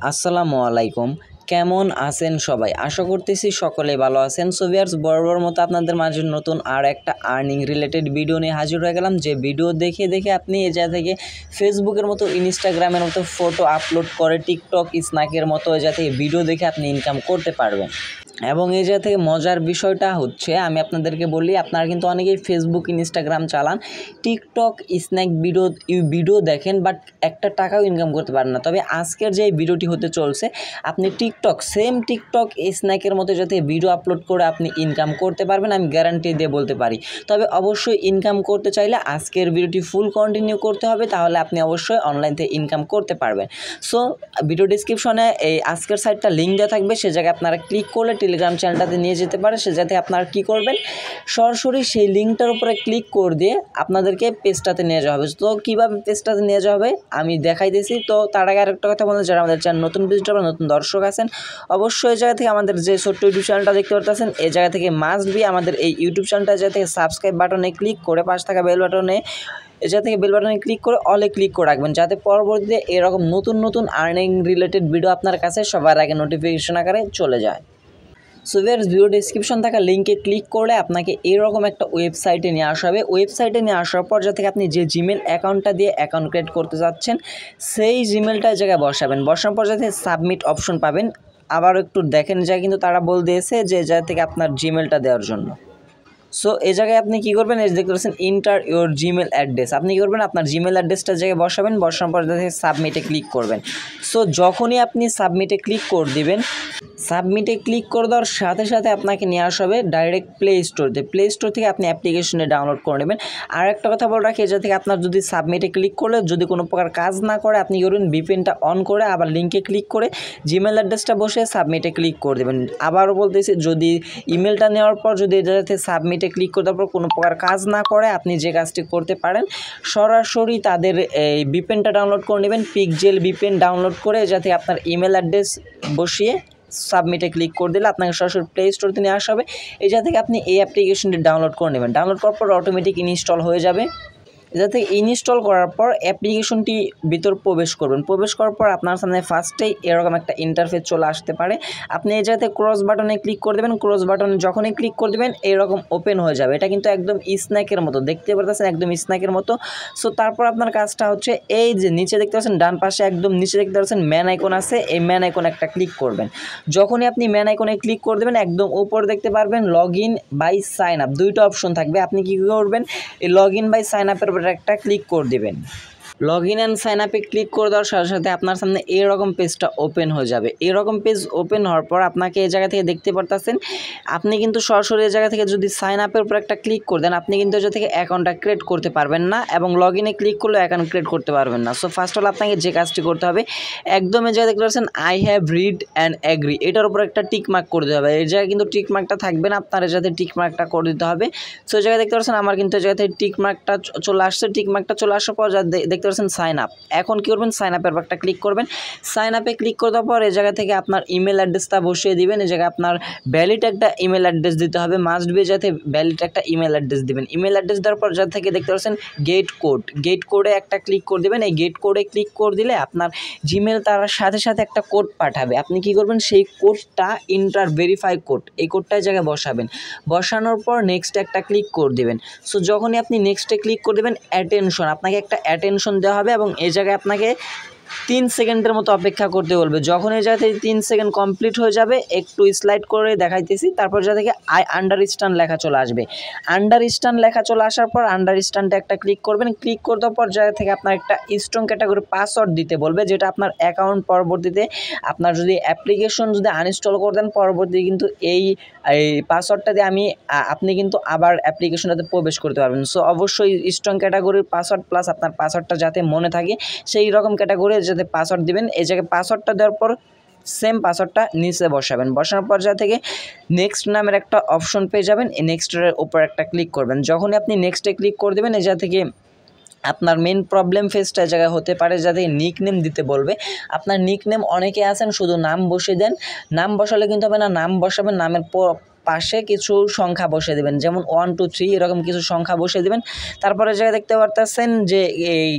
আসসালামু আলাইকুম। কেমন আছেন সবাই? আশা করতেছি সকলে ভালো আছেন। সো ভিউয়ার্স, বরাবর মতো আপনাদের মাঝে নতুন আর একটা আর্নিং রিলেটেড ভিডিও নিয়ে হাজির হয়ে গেলাম, যে ভিডিও দেখে আপনি এ জায়গা থেকে ফেসবুকের মতো, ইনস্টাগ্রামের মতো ফটো আপলোড করে, টিকটক, স্ন্যাকের মতো এ জায়গা থেকে ভিডিও দেখে আপনি ইনকাম করতে পারবেন। এবং এই জায়গা থেকে মজার বিষয়টা হচ্ছে, আমি আপনাদেরকে বলি, আপনারা কিন্তু অনেকেই ফেসবুক, ইনস্টাগ্রাম চালান, টিকটক, স্ন্যাক ভিডিও দেখেন, বাট একটা টাকাও ইনকাম করতে পারেন না। তবে আজকের যে ভিডিওটি হতে চলছে, আপনি টিকটক, স্ন্যাকের মতো যাতে ভিডিও আপলোড করে আপনি ইনকাম করতে পারবেন, আমি গ্যারান্টি দিয়ে বলতে পারি। তবে অবশ্যই ইনকাম করতে চাইলে আজকের ভিডিওটি ফুল কন্টিনিউ করতে হবে, তাহলে আপনি অবশ্যই অনলাইন থেকে ইনকাম করতে পারবেন। সো ভিডিও ডিসক্রিপশনে এই আজকের সাইটটা লিঙ্ক দেওয়া থাকবে, সে জায়গায় আপনারা ক্লিক করলে টেলিগ্রাম চ্যানেলটাতে নিয়ে যেতে পারে। সে যাতে আপনারা কী করবেন, সরাসরি সেই লিঙ্কটার উপরে ক্লিক করে দিয়ে আপনাদেরকে পেজটাতে নিয়ে যাওয়া হবে। তো কীভাবে পেজটাতে নিয়ে যাওয়া হবে আমি দেখাইতেছি। তো তার আগে আরেকটা কথা বলতে, যারা আমাদের চ্যানেল নতুন ভিজিটর বা নতুন দর্শক আছেন, অবশ্যই এই জায়গা থেকে আমাদের যে ছোট্ট ইউটিউব চ্যানেলটা দেখতে পাচ্ছেন, এই জায়গা থেকে মাস্ট বি আমাদের এই ইউটিউব চ্যানেলটা জায়গা থেকে সাবস্ক্রাইব বাটনে ক্লিক করে, পাশে থাকা বেল বাটনে, এজা থেকে বেল বাটনে ক্লিক করে অলে ক্লিক করে রাখবেন, যাতে পরবর্তীতে এরকম নতুন আর্নিং রিলেটেড ভিডিও আপনার কাছে সবার আগে নোটিফিকেশন আকারে চলে যায়। সো ভিউয়ার্স, ভিডিও ডিসক্রিপশন থাকা লিঙ্কে ক্লিক করলে আপনাকে এরকম একটা ওয়েবসাইটে নিয়ে আসা হবে। ওয়েবসাইটে নিয়ে আসার পর যা থেকে আপনি যে জিমেল অ্যাকাউন্টটা দিয়ে অ্যাকাউন্ট ক্রিয়েট করতে যাচ্ছেন, সেই জিমেলটা জায়গায় বসাবেন। বসানোর পর যাতে সাবমিট অপশন পাবেন। আবার একটু দেখেন যায়, কিন্তু তারা বলে দিয়েছে যে জায়গা থেকে আপনার জিমেলটা দেওয়ার জন্য। সো এই জায়গায় আপনি কী করবেন, এই দেখতে পাচ্ছেন ইন্টার ইউর জিমেল অ্যাড্রেস। আপনি কী করবেন, আপনার জিমেল অ্যাড্রেসটা জায়গায় বসাবেন। বসানোর পর সাবমিটে ক্লিক করবেন। সো যখনই আপনি সাবমিটে ক্লিক করে দিবেন, সাবমিটে ক্লিক করে দেওয়ার সাথে সাথে আপনাকে নিয়ে আসা হবে ডাইরেক্ট প্লে স্টোরতে। প্লে স্টোর থেকে আপনি অ্যাপ্লিকেশনে ডাউনলোড করে নেবেন। আর একটা কথা বলে রাখি, এটা থেকে আপনার যদি সাবমিটে ক্লিক করলে যদি কোনো প্রকার কাজ না করে, আপনি করবেন ভিপিএনটা অন করে আবার লিঙ্কে ক্লিক করে জিমেল অ্যাড্রেসটা বসে সাবমিটে ক্লিক করে দেবেন। আবারও বলতেছি, যদি ইমেলটা নেওয়ার পর যদি এটাতে সাবমিটে ক্লিক করে দেওয়ার পর কোনো প্রকার কাজ না করে, আপনি যে কাজটি করতে পারেন, সরাসরি তাদের এই ভিপিএনটা ডাউনলোড করে নেবেন। পিক্সেল ভিপিএন ডাউনলোড করে যাতে আপনার ইমেল অ্যাড্রেস বসিয়ে সাবমিটে ক্লিক করে দিলে আপনাকে সরাসরি প্লে স্টোরতে নিয়ে আসা হবে। এই জায়গা থেকে আপনি এই অ্যাপ্লিকেশনটি ডাউনলোড করে নেবেন। ডাউনলোড করার পর অটোমেটিক ইনস্টল হয়ে যাবে। যাতে ইনস্টল করার পর অ্যাপ্লিকেশনটি ভিতর প্রবেশ করবেন। প্রবেশ করার পর আপনার সামনে ফার্স্টেই এরকম একটা ইন্টারফেস চলে আসতে পারে। আপনি এই জায়গাতে ক্রস বাটনে ক্লিক করে দেবেন। ক্রস বাটনে যখনই ক্লিক করে দেবেন, এরকম ওপেন হয়ে যাবে। এটা কিন্তু একদম স্ন্যাকের মতো, দেখতে পাচ্ছেন একদম স্ন্যাকের মতো। সো তারপর আপনার কাজটা হচ্ছে, এই যে নিচে দেখতে পাচ্ছেন ডান পাশে একদম নিচে দেখতে পাচ্ছেন ম্যান আইকন আছে, এই ম্যান আইকন একটা ক্লিক করবেন। যখনই আপনি ম্যান আইকনে ক্লিক করে দেবেন, একদম উপরে দেখতে পারবেন log in by sign up, দুইটা অপশন থাকবে। আপনি কী করবেন, এই লগ ইন বাই সাইন আপের একটা ক্লিক করে দেবেন। লগ ইন অ্যান্ড সাইন আপে ক্লিক করে দেওয়ার সাথে সাথে আপনার সামনে এরকম পেজটা ওপেন হয়ে যাবে। এরকম পেজ ওপেন হওয়ার পর আপনাকে এই জায়গা থেকে দেখতে পারতেছেন, আপনি কিন্তু সরাসরি এই জায়গা থেকে যদি সাইন আপের উপর একটা ক্লিক করে দেন, আপনি কিন্তু এই জায়গা থেকে অ্যাকাউন্টটা ক্রিয়েট করতে পারবেন না, এবং লগ ইনে ক্লিক করলে অ্যাকাউন্ট ক্রিয়েট করতে পারবেন না। সো ফার্স্ট অল আপনাকে যে কাজটি করতে হবে, একদম এই জায়গায় দেখতে পাচ্ছেন I have read and agree, এটার উপর একটা টিক মার্ক করে দিতে হবে। এই জায়গায় কিন্তু টিক মার্কটা থাকবে না, আপনার এই জায়গাতে টিক মার্কটা করে দিতে হবে। সো এই জায়গায় দেখতে পাচ্ছেন আমার কিন্তু এই জায়গা থেকে টিক মার্কটা চলে আসছে। টিক মার্কটা চলে আসার পর যা দেখতে পাচ্ছেন সাইন আপ। এখন কী করবেন, সাইন আপের একটা ক্লিক করবেন। সাইন আপে ক্লিক করে দেওয়ার পর এই জায়গা থেকে আপনার ইমেল অ্যাড্রেসটা বসিয়ে দিবেন। এই জায়গায় আপনার ভ্যালিড একটা ইমেল অ্যাড্রেস দিতে হবে, মাস্ট বি যাতে ভ্যালিড একটা ইমেল অ্যাড্রেস দিবেন। ইমেল অ্যাড্রেস দেওয়ার পর যা থেকে দেখতে পাচ্ছেন গেট কোডে একটা ক্লিক করে দেবেন। এই গেট কোডে ক্লিক করে দিলে আপনার জিমেল তার সাথে সাথে একটা কোড পাঠাবে। আপনি কী করবেন, সেই কোডটা ইন্টার ভেরিফাই কোড, এই কোডটার জায়গায় বসাবেন। বসানোর পর নেক্সট একটা ক্লিক করে দেবেন। সো যখনই আপনি নেক্সটে ক্লিক করে দেবেন, অ্যাটেনশন, আপনাকে একটা অ্যাটেনশন দেওয়া হবে, এবং এই জায়গায় আপনাকে 3 সেকেন্ডের মতো অপেক্ষা করতে বলবে। যখন এই জায়গা থেকে 3 সেকেন্ড কমপ্লিট হয়ে যাবে, একটু স্লাইড করে দেখাইতেছি, তারপর যা থেকে আই আন্ডারস্ট্যান্ড লেখা চলে আসবে। আন্ডারস্ট্যান্ড লেখা চলে আসার পর আন্ডারস্ট্যান্ডে একটা ক্লিক করবেন। ক্লিক করে দেওয়ার পর জায়গা থেকে আপনার একটা স্ট্রং ক্যাটাগরি পাসওয়ার্ড দিতে বলবে, যেটা আপনার অ্যাকাউন্ট পরবর্তীতে আপনার যদি অ্যাপ্লিকেশন যদি আনইনস্টল করে দেন, পরবর্তীতে কিন্তু এই পাসওয়ার্ডটা দিয়ে আপনি কিন্তু আবার অ্যাপ্লিকেশনটাতে প্রবেশ করতে পারবেন। সো অবশ্যই স্ট্রং ক্যাটাগরির পাসওয়ার্ড প্লাস আপনার পাসওয়ার্ডটা যাতে মনে থাকে, সেই রকম ক্যাটাগরি যাতে পাসওয়ার্ড দিবেন। এই জায়গায় পাসওয়ার্ডটা দেওয়ার পর সেম পাসওয়ার্ডটা নিচে বসাবেন। বসানোর পর যা থেকে নেক্সট নামের একটা অপশন পেয়ে যাবেন, এই নেক্সটের উপর একটা ক্লিক করবেন। যখনই আপনি নেক্সটে ক্লিক করে দেবেন, এই জায়গা থেকে আপনার মেন প্রবলেম ফেসটা জায়গায় হতে পারে, যাতে নিক নেম দিতে বলবে। আপনার নিক নেম অনেকে আছেন শুধু নাম বসিয়ে দেন, নাম বসালে কিন্তু হবে না, নাম বসাবেন, নামের পাশে কিছু সংখ্যা বসিয়ে দেবেন, যেমন 1 2 3 এরকম কিছু সংখ্যা বসিয়ে দেবেন। তারপরে জায়গায় দেখতে পারতেছেন যে এই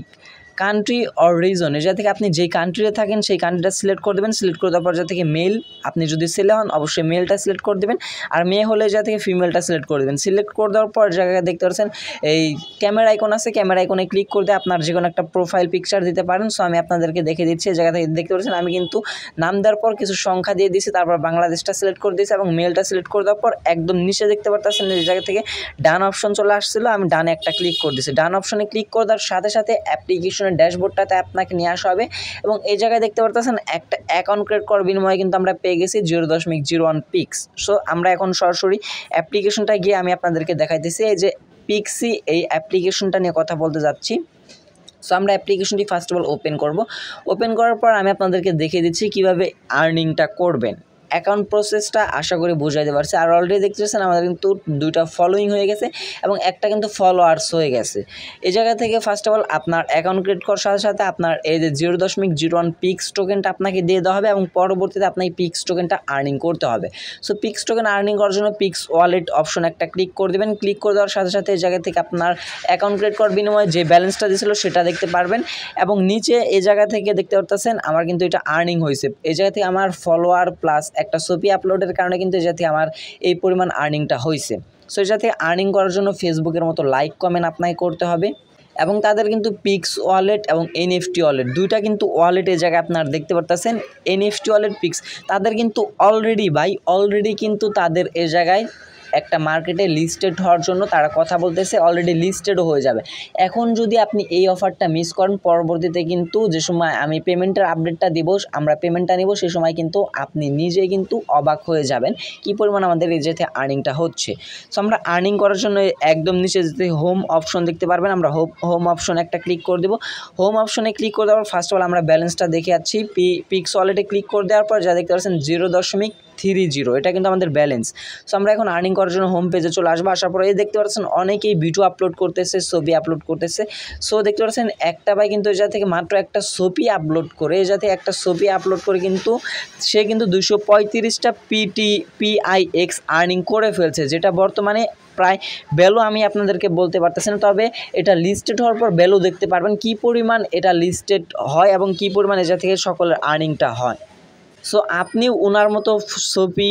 কান্ট্রি অর রিজন, এটা থেকে আপনি যেই কান্ট্রিতে থাকেন সেই কান্ট্রিটা সিলেক্ট করে দেবেন। সিলেক্ট করে দেওয়ার পর যা থেকে মেল, আপনি যদি ছেলে হন অবশ্যই মেলটা সিলেক্ট করে দেবেন, আর মেয়ে হলে যা থেকে ফিমেলটা সিলেক্ট করে দেবেন। সিলেক্ট করে দেওয়ার পর জায়গায় দেখতে পাচ্ছেন এই ক্যামেরা আইকন আছে, ক্যামেরা আইকনে ক্লিক করতে আপনার যে কোনো একটা প্রোফাইল পিকচার দিতে পারেন। সো আমি আপনাদেরকে দেখে দিচ্ছি। এই জায়গা থেকে দেখতে পাচ্ছেন আমি কিন্তু নাম দেওয়ার পর কিছু সংখ্যা দিয়ে দিয়েছি, তারপর বাংলাদেশটা সিলেক্ট করে দিয়েছি এবং মেলটা সিলেক্ট করে দেওয়ার পর একদম নিচে দেখতে পাচ্ছেন এই জায়গা থেকে ডান অপশন চলে আসছিল, আমি ডানে একটা ক্লিক করে দিয়েছি। ডান অপশনে ক্লিক করে দেওয়ার সাথে সাথে অ্যাপ্লিকেশনের ড্যাশবোর্ডটাতে আপনাকে নিয়ে আসা হবে এবং এই জায়গায় দেখতে পাচ্ছেন একটা অ্যাকাউন্ট ক্রিয়েট করার বিনিময়ে কিন্তু আমরা পেয়ে গেছি 0.01 পিক্স। সো আমরা এখন সরাসরি অ্যাপ্লিকেশনটা গিয়ে আমি আপনাদেরকে দেখাইতেছি। এই যে পিক্সি, এই অ্যাপ্লিকেশনটা নিয়ে কথা বলতে যাচ্ছি। সো আমরা অ্যাপ্লিকেশনটি ফার্স্ট অফ অল ওপেন করব। ওপেন করার পর আমি আপনাদেরকে দেখিয়ে দিচ্ছি কীভাবে আর্নিংটা করবেন। অ্যাকাউন্ট প্রসেসটা আশা করি বুঝাইতে পারছি। আর অলরেডি দেখতে পাচ্ছেন আমাদের কিন্তু 2টা ফলোয়িং হয়ে গেছে এবং একটা কিন্তু ফলোয়ার্স হয়ে গেছে। এই জায়গা থেকে ফার্স্ট অফ অল আপনার অ্যাকাউন্ট ক্রিয়েট করার সাথে সাথে আপনার এই যে 0.01 পিক্স টোকেনটা আপনাকে দিয়ে দেওয়া হবে এবং পরবর্তীতে আপনার এই পিক্স টোকেনটা আর্নিং করতে হবে। সো পিক্স টোকেন আর্নিং করার জন্য পিক্স ওয়ালেট অপশন একটা ক্লিক করে দেবেন। ক্লিক করে দেওয়ার সাথে সাথে এই জায়গা থেকে আপনার অ্যাকাউন্ট ক্রিয়েট করার বিনিময়ে যে ব্যালেন্সটা দিয়েছিল সেটা দেখতে পারবেন এবং নিচে এই জায়গা থেকে দেখতে পাচ্ছেন আমার কিন্তু এটা আর্নিং হয়েছে। এই জায়গা থেকে আমার ফলোয়ার প্লাস একটা ছবি আপলোডের কারণে কিন্তু এই জায়গা থেকে আমার এই পরিমাণ আর্নিংটা হয়েছে। সো এই জায়গা থেকে আর্নিং করার জন্য ফেসবুকের মতো লাইক কমেন্ট আপনাকে করতে হবে এবং তাদের কিন্তু পিক্স ওয়ালেট এবং এনএফটি ওয়ালেট দুইটা কিন্তু ওয়ালেট এই জায়গায় আপনার দেখতে পারতেছেন। এনএফটি ওয়ালেট পিক্স তাদের কিন্তু অলরেডি কিন্তু তাদের এই জায়গায় একটা মার্কেটে লিস্টেড হওয়ার জন্য তারা কথা বলতেছে, অলরেডি লিস্টেডও হয়ে যাবে। এখন যদি আপনি এই অফারটা মিস করেন, পরবর্তীতে কিন্তু যে সময় আমি পেমেন্টের আপডেটটা দিব, আমরা পেমেন্টটা নিব, সেই সময় কিন্তু আপনি নিজেই কিন্তু অবাক হয়ে যাবেন কী পরিমাণ আমাদের এই যেতে আর্নিংটা হচ্ছে। সো আমরা আর্নিং করার জন্য একদম নিচে যেতে হোম অপশন দেখতে পারবেন, আমরা হোম অপশন একটা ক্লিক করে দেবো। হোম অপশনে ক্লিক করে দেওয়ার ফার্স্ট অফ অল আমরা ব্যালেন্সটা দেখে যাচ্ছি। পিক্স ওয়ালেটে ক্লিক করে দেওয়ার পর যা দেখতে পাচ্ছেন 0.30, এটা কিন্তু আমাদের ব্যালেন্স। সো আমরা এখন আর্নিং করার জন্য হোম পেজে চলে আসবো। আসার পরে এই দেখতে পাচ্ছেন অনেকেই ভিডিও আপলোড করতেছে, ছবি আপলোড করতেছে। সো দেখতে পাচ্ছেন একটা ভাই কিন্তু এটা থেকে মাত্র একটা ছবি আপলোড করে, একটা ছবি আপলোড করে কিন্তু সে কিন্তু 235টা PIX আর্নিং করে ফেলছে, যেটা বর্তমানে প্রায় ভ্যালু আমি আপনাদেরকে বলতে পারতেছি না, তবে এটা লিস্টেড হওয়ার পর ভ্যালু দেখতে পারবেন কী পরিমাণ এটা লিস্টেড হয় এবং কী পরিমাণ এটা থেকে সকলের আর্নিংটা হয়। সো আপনি ওনার মতো ছবি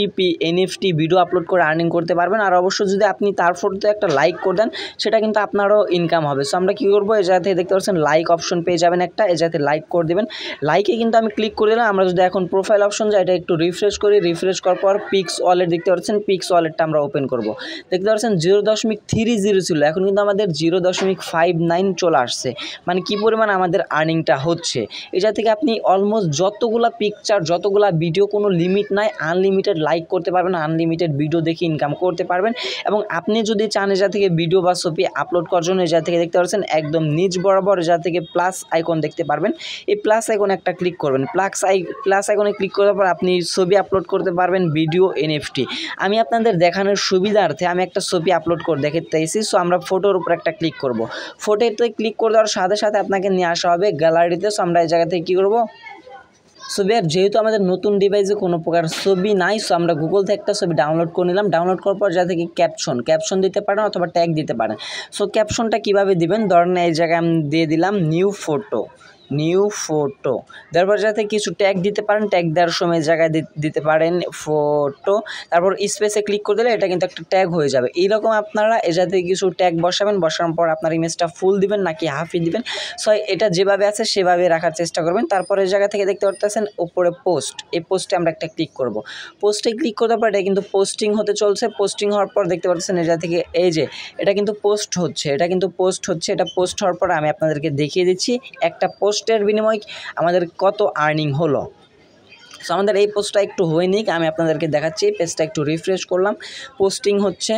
এনএফটি ভিডিও আপলোড করে আর্নিং করতে পারবেন। আর অবশ্যই যদি আপনি তার ফটোতে একটা লাইক করে দেন সেটা কিন্তু আপনারও ইনকাম হবে। সো আমরা কী করবো, এই জায়গা থেকে দেখতে পাচ্ছেন লাইক অপশন পেয়ে যাবেন একটা, এই জায়গাতে লাইক করে দেবেন। লাইকে কিন্তু আমি ক্লিক করে দিলাম। আমরা যদি এখন প্রোফাইল অপশন যাই, এটা একটু রিফ্রেশ করি। রিফ্রেশ করার পর পিক্স ওয়ালেট দেখতে পাচ্ছেন, পিক্স ওয়ালেটটা আমরা ওপেন করব। দেখতে পাচ্ছেন 0.30 ছিল, এখন কিন্তু আমাদের 0.59 চলে আসছে। মানে কী পরিমাণ আমাদের আর্নিংটা হচ্ছে। এই জায়গা থেকে আপনি অলমোস্ট যতগুলা পিকচার যতগুলা ভিডিও কোনো লিমিট নাই, আনলিমিটেড লাইক করতে পারবেন, আনলিমিটেড ভিডিও দেখে ইনকাম করতে পারবেন। এবং আপনি যদি চান এজা থেকে ভিডিও বা ছবি আপলোড করার জন্য এজা থেকে দেখতে পাচ্ছেন একদম নিচ বরাবর এজা থেকে প্লাস আইকন দেখতে পারবেন। এই প্লাস আইকনে একটা ক্লিক করবেন। প্লাস আইকনে ক্লিক করার পর আপনি ছবি আপলোড করতে পারবেন, ভিডিও, এনএফটি। আমি আপনাদের দেখানোর সুবিধার্থে আমি একটা ছবি আপলোড করে দেখাতেছি। সো আমরা ফটোর উপর একটা ক্লিক করব। ফটোতে ক্লিক করে দেওয়ার সাথে সাথে আপনাকে নিয়ে আসা হবে গ্যালারিতে। সো আমরা এই জায়গা থেকে কী করবো, ছবি আর যেহেতু আমাদের নতুন ডিভাইসে কোনো প্রকার ছবি নাই, সো আমরা গুগল থেকে একটা ছবি ডাউনলোড করে নিলাম। ডাউনলোড করার পর যা থেকে ক্যাপশন দিতে পারেন অথবা ট্যাগ দিতে পারেন। সো ক্যাপশনটা কীভাবে দিবেন, ধরেন এই জায়গায় আমি দিয়ে দিলাম নিউ ফটো। তারপর যাতে কিছু ট্যাগ দিতে পারেন, ট্যাগ দেওয়ার সময় জায়গায় দিতে পারেন ফটো, তারপর স্পেসে ক্লিক করে দিলে এটা কিন্তু একটা ট্যাগ হয়ে যাবে। এইরকম আপনারা এ যাতে কিছু ট্যাগ বসাবেন, বসানোর পর আপনার ইমেজটা ফুল দিবেন নাকি হাফই দিবেন। সো এটা যেভাবে আছে সেভাবে রাখার চেষ্টা করবেন। তারপরে জায়গা থেকে দেখতে পারতেছেন উপরে পোস্ট, এই পোস্টে আমরা একটা ক্লিক করব। পোস্টে ক্লিক করার পর এটা কিন্তু পোস্টিং হতে চলছে। পোস্টিং হওয়ার পর দেখতে পাচ্ছেন এটা থেকে এই যে এটা কিন্তু পোস্ট হচ্ছে, এটা পোস্ট হওয়ার পর আমি আপনাদেরকে দেখিয়ে দিচ্ছি একটা পোস্টের বিনিময়ে আমাদের কত আর্নিং হলো। সো আমাদের এই পোস্টটা একটু হয়ে নিক, আমি আপনাদেরকে দেখাচ্ছি। পেজটা একটু রিফ্রেশ করলাম, পোস্টিং হচ্ছে।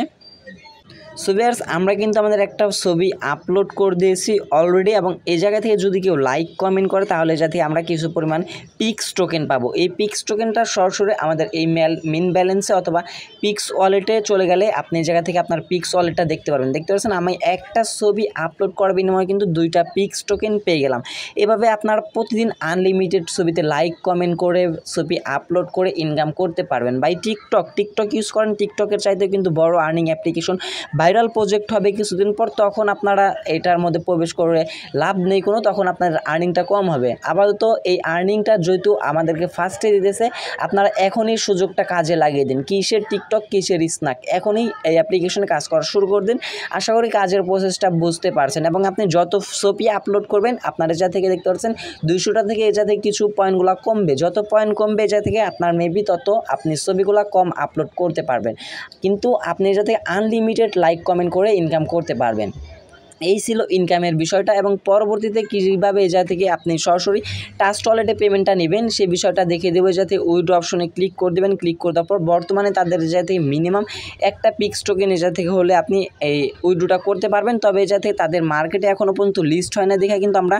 সো ভিউয়ার্স, আমরা কিন্তু আমাদের একটা ছবি আপলোড করে দিয়েছি অলরেডি এবং এই জায়গা থেকে যদি কেউ লাইক কমেন্ট করে তাহলে যাতে আমরা কিছু পরিমাণ পিক্স টোকেন পাবো। এই পিক্স টোকেনটা সরাসরি আমাদের এই মেন ব্যালেন্সে অথবা পিক্স ওয়ালেটে চলে গেলে আপনি এই জায়গা থেকে আপনার পিক্স ওয়ালেটটা দেখতে পারবেন। দেখতে পাচ্ছেন আমি একটা ছবি আপলোড করার বিনিময়ে কিন্তু 2টা পিক্স টোকেন পেয়ে গেলাম। এভাবে আপনারা প্রতিদিন আনলিমিটেড ছবিতে লাইক কমেন্ট করে ছবি আপলোড করে ইনকাম করতে পারবেন। বাই টিকটক ইউজ করেন, টিকটকের চাইতে কিন্তু বড় আর্নিং অ্যাপ্লিকেশন ভাইরাল প্রজেক্ট হবে কিছুদিন পর, তখন আপনারা এটার মধ্যে প্রবেশ করে লাভ নেই কোনো, তখন আপনার আর্নিংটা কম হবে। আপাতত এই আর্নিংটা যেহেতু আমাদেরকে ফার্স্টে দিতেছে, আপনারা এখনই সুযোগটা কাজে লাগিয়ে দিন। কিসের টিকটক, কিসের স্ন্যাক, এখনই এই অ্যাপ্লিকেশনে কাজ করা শুরু করে দিন। আশা করি কাজের প্রসেসটা বুঝতে পারছেন, এবং আপনি যত ছবি আপলোড করবেন, আপনারা যা থেকে দেখতে পাচ্ছেন 200টা থেকে এটা থেকে কিছু পয়েন্টগুলো কমবে, যত পয়েন্ট কমবে এটা থেকে আপনার মেবি তত আপনি ছবিগুলো কম আপলোড করতে পারবেন, কিন্তু আপনি এটা থেকে আনলিমিটেড লাইক কমেন্ট করে ইনকাম করতে পারবেন। এই ছিল ইনকামের বিষয়টা, এবং পরবর্তীতে কীভাবে এটা থেকে আপনি সরাসরি ট্রাস্ট ওয়ালেটে পেমেন্টটা নেবেন সেই বিষয়টা দেখিয়ে দেবো। যাতে উইথড্র অপশনে ক্লিক করে দেবেন, ক্লিক করে দেওয়ার পর বর্তমানে তাদের এটা থেকে মিনিমাম একটা পিক্স টোকেন এটা থেকে হলে আপনি এই উইথড্রটা করতে পারবেন। তবে এটা থেকে তাদের মার্কেটে এখনও পর্যন্ত লিস্ট হয় না দেখে কিন্তু আমরা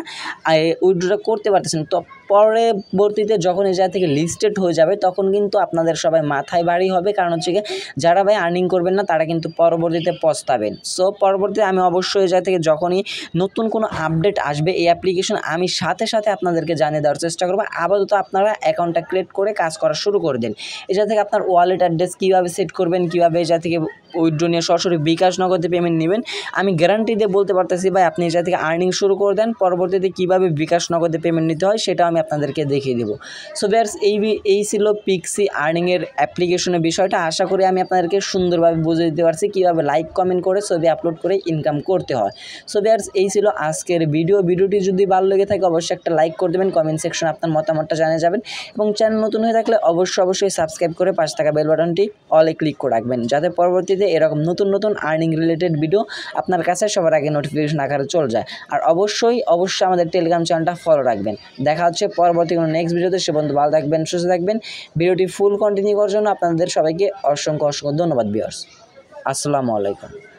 উইথড্রটা করতে পারতেছি না। তো পরবর্তীতে যখন এটা থেকে লিস্টেড হয়ে যাবে তখন কিন্তু আপনাদের সবাই মাথায় ভারী হবে, কারণ হচ্ছে গিয়ে যারা ভাই আর্নিং করবেন না তারা কিন্তু পরবর্তীতে পস্তাবেন। সো পরবর্তীতে আমি অবশ্যই এটা থেকে যখনই নতুন কোনো আপডেট আসবে এই অ্যাপ্লিকেশন আমি সাথে সাথে আপনাদেরকে জানিয়ে দেওয়ার চেষ্টা করবো। আপাতত আপনারা অ্যাকাউন্টটা ক্রিয়েট করে কাজ করা শুরু করে দিন। এটা থেকে আপনার ওয়ালেট অ্যাড্রেস কীভাবে সেট করবেন, কীভাবে এটা থেকে উইথড্র নিয়ে সরাসরি বিকাশ নগদে পেমেন্ট নেবেন, আমি গ্যারান্টি দিয়ে বলতে পারতেছি ভাই। আপনি এটা থেকে আর্নিং শুরু করে দেন, পরবর্তীতে কীভাবে বিকাশ নগদে পেমেন্ট নিতে হয় সেটা আমি আপনাদেরকে দেখিয়ে দেবো। সো ভিউয়ার্স, এই ছিল পিক্সি আর্নিংয়ের অ্যাপ্লিকেশনের বিষয়টা। আশা করি আমি আপনাদেরকে সুন্দরভাবে বুঝিয়ে দিতে পারছি কীভাবে লাইক কমেন্ট করে ছবি আপলোড করে ইনকাম করতে হয়। সো ভিউয়ার্স, এই ছিল আজকের ভিডিওটি যদি ভালো লেগে থাকে অবশ্যই একটা লাইক করে দেবেন, কমেন্ট সেকশনে আপনার মতামতটা জানিয়ে যাবেন, এবং চ্যানেল নতুন হয়ে থাকলে অবশ্যই সাবস্ক্রাইব করে পাশে থাকা বেল বাটনটি অলে ক্লিক করে রাখবেন, যাতে পরবর্তীতে এরকম নতুন আর্নিং রিলেটেড ভিডিও আপনার কাছে সবার আগে নোটিফিকেশন আকারে চলে যায়। আর অবশ্যই আমাদের টেলিগ্রাম চ্যানেলটা ফলো রাখবেন। দেখা হচ্ছে পরবর্তী কোনো নেক্সট ভিডিওতে। সে পর্যন্ত ভালো থাকবেন, সুস্থ থাকবেন। ভিডিওটি ফুল কন্টিনিউ করার জন্য আপনাদের সবাইকে অসংখ্য ধন্যবাদ ভিউয়ার্স। আসসালামু আলাইকুম।